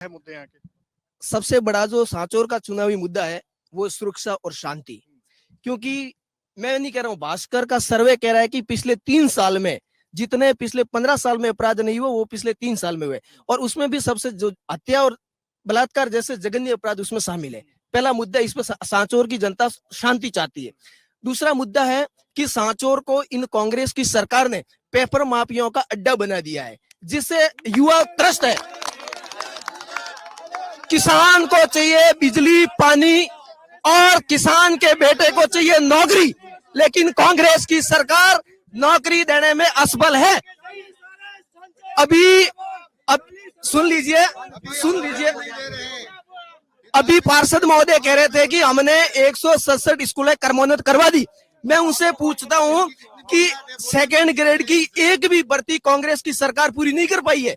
है मुद्दे यहाँ के? सबसे बड़ा जो सांचौर का चुनावी मुद्दा है वो सुरक्षा और शांति, क्योंकि मैं नहीं कह रहा हूं, भास्कर का सर्वे कह रहा है कि पिछले 3 साल में जितने पिछले 15 साल में अपराध नहीं हुए वो पिछले 3 साल में हुए, और उसमें भी सबसे जो हत्या और बलात्कार जैसे जघन्य अपराध उसमें शामिल है। पहला मुद्दा, इस पर सांचौर की जनता शांति चाहती है। दूसरा मुद्दा है कि सांचौर को इन कांग्रेस की सरकार ने पेपर माफियाओं का अड्डा बना दिया है, जिससे युवा त्रस्त है। किसान को चाहिए बिजली पानी और किसान के बेटे को चाहिए नौकरी, लेकिन कांग्रेस की सरकार नौकरी देने में असफल है। अब सुन लीजिए अभी पार्षद महोदय कह रहे थे कि हमने 167 स्कूलें क्रमोन्नत करवा दी। मैं उनसे पूछता हूं कि सेकेंड ग्रेड की एक भी भर्ती कांग्रेस की सरकार पूरी नहीं कर पाई है,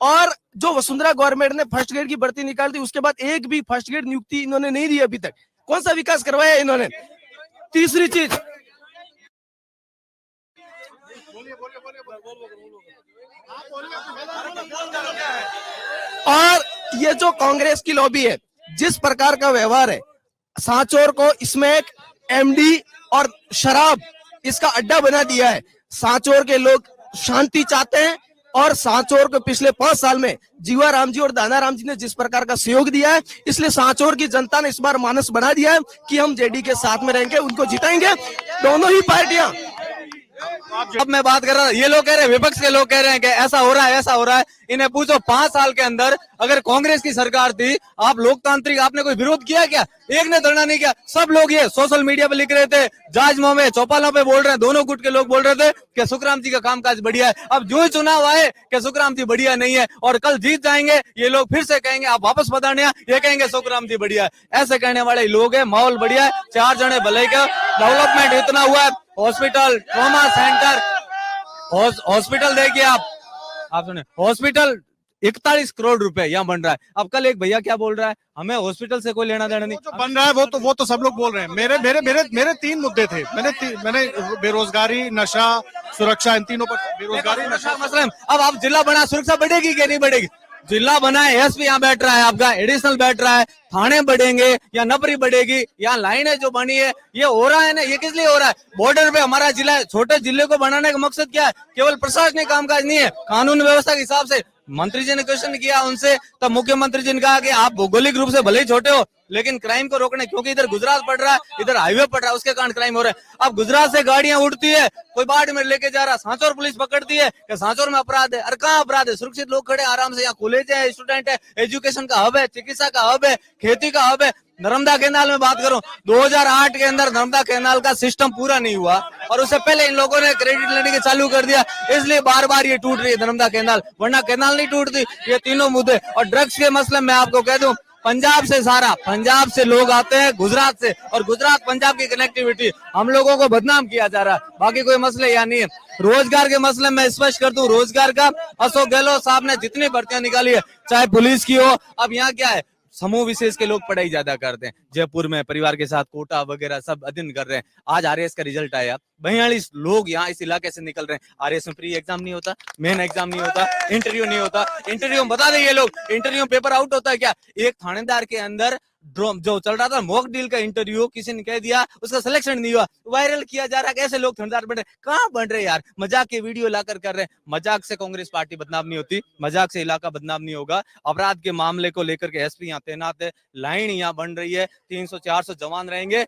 और जो वसुंधरा गवर्नमेंट ने फर्स्ट ग्रेड की भर्ती निकाल दी उसके बाद एक भी फर्स्ट ग्रेड नियुक्ति इन्होंने नहीं दी अभी तक। कौन सा विकास करवाया इन्होंने? तीसरी चीज, और ये जो कांग्रेस की लॉबी है, जिस प्रकार का व्यवहार है, सांचौर को स्मैक, एमडी और शराब इसका अड्डा बना दिया है। सांचौर के लोग शांति चाहते हैं, और सांचौर को पिछले 5 साल में जीवा राम जी और दाना राम जी ने जिस प्रकार का सहयोग दिया है, इसलिए सांचौर की जनता ने इस बार मानस बना दिया है कि हम जेडी के साथ में रहेंगे, उनको जिताएंगे, दोनों ही पार्टियां। अब मैं बात कर रहा हूँ, ये लोग कह रहे हैं, विपक्ष के लोग कह रहे हैं कि ऐसा हो रहा है ऐसा हो रहा है। इन्हें पूछो 5 साल के अंदर अगर कांग्रेस की सरकार थी, आप लोकतांत्रिक आपने कोई विरोध किया क्या? एक ने धरना नहीं किया। सब लोग ये सोशल मीडिया पे लिख रहे थे, जाजमो में चौपालों पे बोल रहे हैं, दोनों गुट के लोग बोल रहे थे कि सुखराम जी का कामकाज बढ़िया है। अब जो ही चुनाव आए कि सुखराम जी बढ़िया नहीं है, और कल जीत जाएंगे ये लोग फिर से कहेंगे आप वापस बदलने, ये कहेंगे सुखराम जी बढ़िया है। ऐसे कहने वाले लोग है। माहौल बढ़िया है, 4 जने भले का डेवलपमेंट इतना हुआ है, हॉस्पिटल, ट्रॉमा सेंटर, हॉस्पिटल देखिए आप सुने, हॉस्पिटल 41 करोड़ रुपए यहाँ बन रहा है। अब कल एक भैया क्या बोल रहा है, हमें हॉस्पिटल से कोई लेना देना नहीं। जो बन रहा है वो तो सब लोग बोल रहे हैं। मेरे 3 मुद्दे थे। मैंने बेरोजगारी, नशा, सुरक्षा, इन तीनों पर। बेरोजगारी, नशा, मसला। अब आप जिला बना, सुरक्षा बढ़ेगी कि नहीं बढ़ेगी? जिला बना है, एसपी यहाँ बैठ रहा है, आपका एडिशनल बैठ रहा है, थाने बढ़ेंगे या नबरी बढ़ेगी, यहाँ लाइनें जो बनी है, ये हो रहा है ना, ये किस लिए हो रहा है? बॉर्डर पे हमारा जिला है, छोटे जिले को बनाने का मकसद क्या है? केवल प्रशासनिक कामकाज नहीं है, कानून व्यवस्था के हिसाब से। मंत्री जी ने क्वेश्चन किया उनसे, तब मुख्यमंत्री जी ने कहा कि आप भौगोलिक रूप से भले ही छोटे हो, लेकिन क्राइम को रोकने, क्योंकि इधर गुजरात पड़ रहा है, इधर हाईवे पड़ रहा है, उसके कारण क्राइम हो रहा है। अब गुजरात से गाड़ियां उड़ती है, कोई बाढ़ में लेके जा रहा, सांचौर पुलिस पकड़ती है कि सांचौर में अपराध है। अरे कहाँ अपराध है? सुरक्षित लोग खड़े आराम से, यहाँ कॉलेज है, स्टूडेंट है, एजुकेशन का हब है, चिकित्सा का हब है, खेती का हब है। नर्मदा कैनाल में बात करूं, 2008 के अंदर नर्मदा कैनाल का सिस्टम पूरा नहीं हुआ, और उससे पहले इन लोगों ने क्रेडिट लेने के चालू कर दिया, इसलिए बार बार ये टूट रही है नर्मदा कैनाल, वरना कैनाल नहीं टूटती। ये तीनों मुद्दे। और ड्रग्स के मसले में आपको कह दूं, पंजाब से लोग आते हैं, गुजरात से, और गुजरात पंजाब की कनेक्टिविटी, हम लोगों को बदनाम किया जा रहा है। बाकी कोई मसले या नहीं है। रोजगार के मसले में स्पष्ट कर दूं, रोजगार का अशोक गहलोत साहब ने जितनी भर्तियां निकाली है, चाहे पुलिस की हो, अब यहाँ क्या है, समूह विशेष के लोग पढ़ाई ज्यादा करते हैं। जयपुर में परिवार के साथ कोटा वगैरह सब अध्ययन कर रहे हैं। आज आरएएस का रिजल्ट आया, 42 लोग यहाँ इस इलाके से निकल रहे हैं। आरएएस में प्री एग्जाम नहीं होता, मेन एग्जाम नहीं होता, इंटरव्यू नहीं होता। इंटरव्यू में बता दें ये लोग, इंटरव्यू पेपर आउट होता है क्या? एक थानेदार के अंदर जो चल रहा था मॉक डील का इंटरव्यू, किसी ने कह दिया उसका सिलेक्शन नहीं हुआ, वायरल किया जा रहा है। कैसे लोग थानेदार बन रहे, कहाँ बन रहे यार? मजाक के वीडियो लाकर कर रहे हैं। मजाक से कांग्रेस पार्टी बदनाम नहीं होती, मजाक से इलाका बदनाम नहीं होगा। अपराध के मामले को लेकर के एसपी यहाँ तैनात है, लाइन यहाँ बन रही है, 300-400 जवान रहेंगे।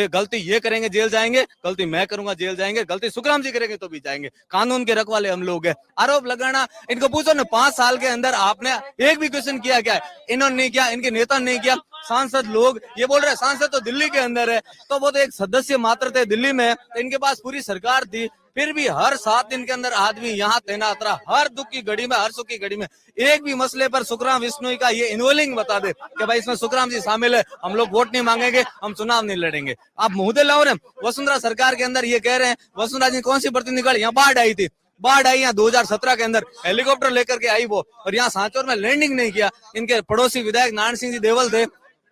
गलती ये करेंगे जेल जाएंगे, गलती मैं करूंगा जेल जाएंगे, गलती सुखराम जी करेंगे तो भी जाएंगे। कानून के रखवाले हम लोग हैं। आरोप लगाना, इनको पूछो ना 5 साल के अंदर आपने एक भी क्वेश्चन किया क्या है? इन्होंने नहीं किया, इनके नेता ने नहीं किया। सांसद लोग ये बोल रहे हैं, सांसद तो दिल्ली के अंदर है, तो वो तो एक सदस्य मात्र थे दिल्ली में, तो इनके पास पूरी सरकार थी, फिर भी हर 7 दिन के अंदर आदमी यहाँ तैनात रहा, हर दुख की घड़ी में, हर सुख की घड़ी में। एक भी मसले पर सुखराम बिश्नोई का ये इन्वॉल्विंग बता दे कि भाई इसमें सुखराम जी शामिल है, हम लोग वोट नहीं मांगेंगे, हम चुनाव नहीं लड़ेंगे। आप मुद्दे लाओ रहे, वसुंधरा सरकार के अंदर ये कह रहे हैं, वसुंधरा जी कौन सी भर्ती निकाली? यहाँ बाढ़ आई थी, बाढ़ आई यहाँ 2017 के अंदर, हेलीकॉप्टर लेकर के आई वो, और यहाँ सांचौर में लैंडिंग नहीं किया। इनके पड़ोसी विधायक नारायण सिंह जी देवल थे,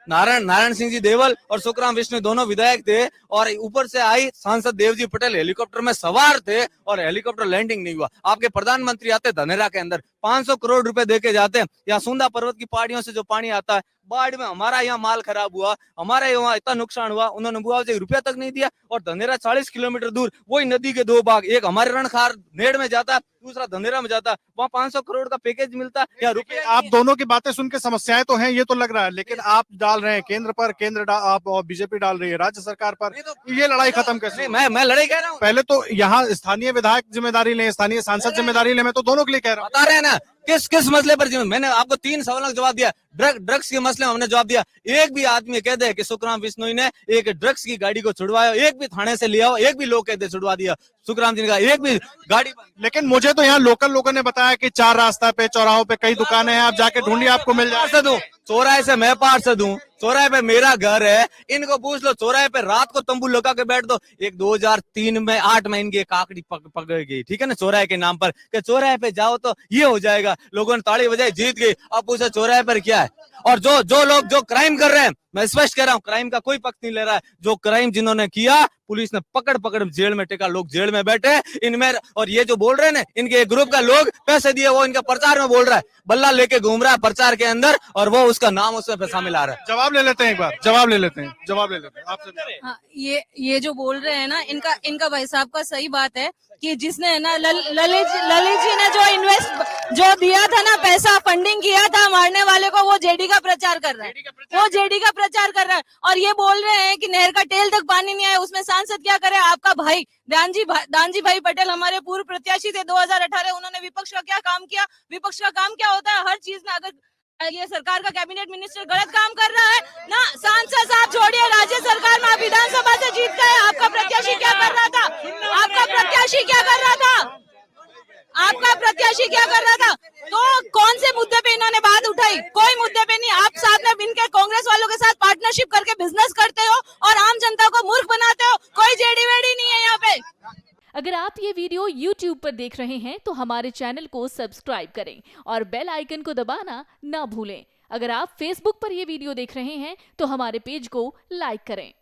नारायण सिंह जी देवल और सुखराम बिश्नोई दोनों विधायक थे, और ऊपर से आई सांसद देवजी पटेल हेलीकॉप्टर में सवार थे, और हेलीकॉप्टर लैंडिंग नहीं हुआ। आपके प्रधानमंत्री आते धनेरा के अंदर, 500 करोड़ रुपए देके जाते हैं। या सुंदा पर्वत की पहाड़ियों से जो पानी आता है, बाढ़ में हमारा यहाँ माल खराब हुआ, हमारे यहाँ इतना नुकसान हुआ, उन्होंने मुआवजे रुपया तक नहीं दिया। और धनेरा 40 किलोमीटर दूर वही नदी के 2 भाग, एक हमारे रणखार नेड़ में जाता है, दूसरा धनेरा में जाता है, वहाँ 500 करोड़ का पैकेज मिलता है या रुपये। आप दोनों की बातें सुन के समस्याएं तो हैं, ये तो लग रहा है, लेकिन आप डाल रहे हैं केंद्र पर, आप और बीजेपी डाल रही है राज्य सरकार पर, ये लड़ाई खत्म कैसे? मैं लड़ाई कह रहा हूँ। पहले तो यहाँ स्थानीय विधायक जिम्मेदारी लें, स्थानीय सांसद जिम्मेदारी लें, मैं तो दोनों के लिए कह रहा हूँ। बता रहे हैं ना किस मसले पर मैंने आपको 3 सवालों का जवाब दिया। ड्रग्स के मसले में हमने जवाब दिया। एक भी आदमी कह दे कि सुखराम बिश्नोई ने एक ड्रग्स की गाड़ी को छुड़वाया, एक भी थाने से लिया हो, एक भी लोग कहते छुड़वा दिया सुखराम जी ने कहा, एक भी गाड़ी। लेकिन मुझे तो यहाँ लोकल लोगों ने बताया कि 4 रास्ता पे, चौराहों पे कई दुकानें हैं, आप जाके ढूंढिए आपको मिल जाए। चौराहे से मैं पार्षद हूँ, चौराहे पे मेरा घर है, इनको पूछ लो, चौराहे पे रात को तंबू लगा के बैठ दो। एक 2003 में 8 में इनकी एक आंकड़ी पकड़ गई, ठीक है ना, चौराहे के नाम पर, कि चौराहे पे जाओ तो ये हो जाएगा। लोगों ने ताली बजाई, जीत गई। अब पूछो चौराहे पर क्या है? और जो लोग जो क्राइम कर रहे हैं, मैं स्पष्ट कह रहा हूँ, क्राइम का कोई पक्ष नहीं ले रहा है। जो क्राइम जिन्होंने किया, पुलिस ने पकड़ जेल में टेका, लोग जेल में बैठे इनमें। और ये जो बोल रहे हैं ना, इनके एक ग्रुप का लोग पैसे दिए, वो इनका प्रचार में बोल रहा है, बल्ला लेके घूम रहा है प्रचार के अंदर, और वो उसका नाम उसमें शामिल आ रहा है। जवाब ले लेते हैं, एक बार जवाब ले लेते हैं आपसे। हाँ, ये जो बोल रहे हैं ना, इनका भाई साहब का सही बात है कि जिसने ना ललित जी ने जो दिया था ना, पैसा फंडिंग किया था मारने वाले को, वो जेडी का प्रचार कर रहा है, वो जेडी का प्रचार कर रहा है। और ये बोल रहे हैं कि नहर का टेल तक पानी नहीं आया, उसमें सांसद क्या करे? आपका भाई दानजी भाई पटेल हमारे पूर्व प्रत्याशी थे 2018, उन्होंने विपक्ष का क्या काम किया? विपक्ष का काम क्या होता है? हर चीज में अगर ये सरकार का कैबिनेट मिनिस्टर गलत काम कर रहा है ना, सांसद साहब छोड़िए, राज्य सरकार में आप विधानसभा से जीत गए, आपका प्रत्याशी क्या कर रहा था? आपका प्रत्याशी क्या कर रहा था? आपका प्रत्याशी क्या कर रहा था? तो कौन से मुद्दे पे इन्होंने बात उठाई? कोई मुद्दे पे नहीं। आप साथ में इनके कांग्रेस वालों के साथ पार्टनरशिप करके बिजनेस करते हो और आम जनता को मूर्ख बनाते हो। कोई जेडी वेडी नहीं है यहाँ पे। अगर आप ये वीडियो YouTube पर देख रहे हैं तो हमारे चैनल को सब्सक्राइब करें और बेल आइकन को दबाना ना भूलें। अगर आप Facebook पर ये वीडियो देख रहे हैं तो हमारे पेज को लाइक करें।